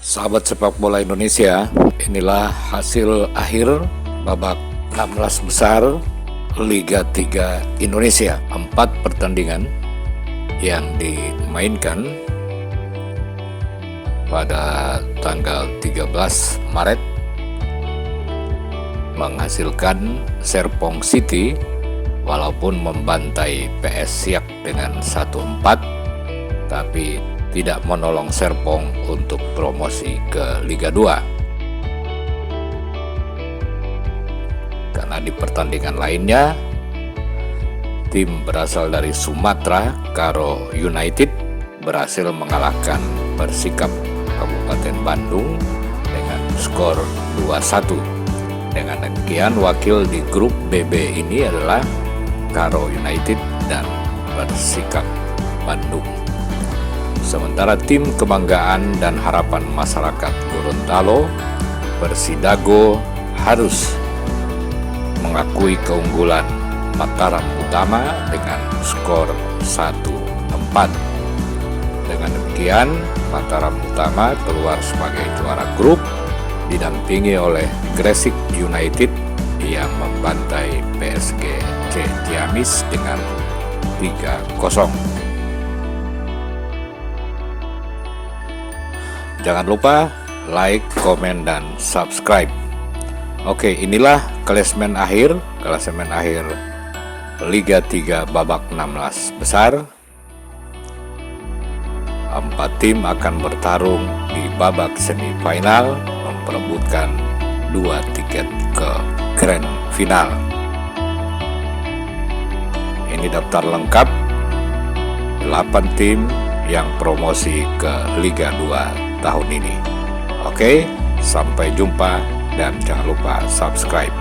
Sahabat sepak bola Indonesia, inilah hasil akhir babak 16 besar Liga 3 Indonesia. 4 pertandingan yang dimainkan pada tanggal 13 Maret menghasilkan Serpong City walaupun membantai PS Siak dengan 1-4, tapi tidak menolong Serpong untuk promosi ke Liga 2. Karena di pertandingan lainnya, tim berasal dari Sumatera, Karo United, berhasil mengalahkan Persikap Kabupaten Bandung dengan skor 2-1. Dengan demikian, wakil di grup BB ini adalah Karo United dan Persikap Bandung. Sementara tim kebanggaan dan harapan masyarakat Gorontalo, Persidago, harus mengakui keunggulan Mataram Utama dengan skor 1-4. Dengan demikian, Mataram Utama keluar sebagai juara grup, didampingi oleh Gresik United yang membantai PSG Ciamis dengan 3-0. Jangan lupa like, komen, dan subscribe. Oke, inilah klasemen akhir Liga 3 babak 16 besar. 4 tim akan bertarung di babak semifinal memperebutkan 2 tiket ke grand final. Ini daftar lengkap 8 tim yang promosi ke Liga 2 tahun ini. Oke, sampai jumpa dan jangan lupa subscribe.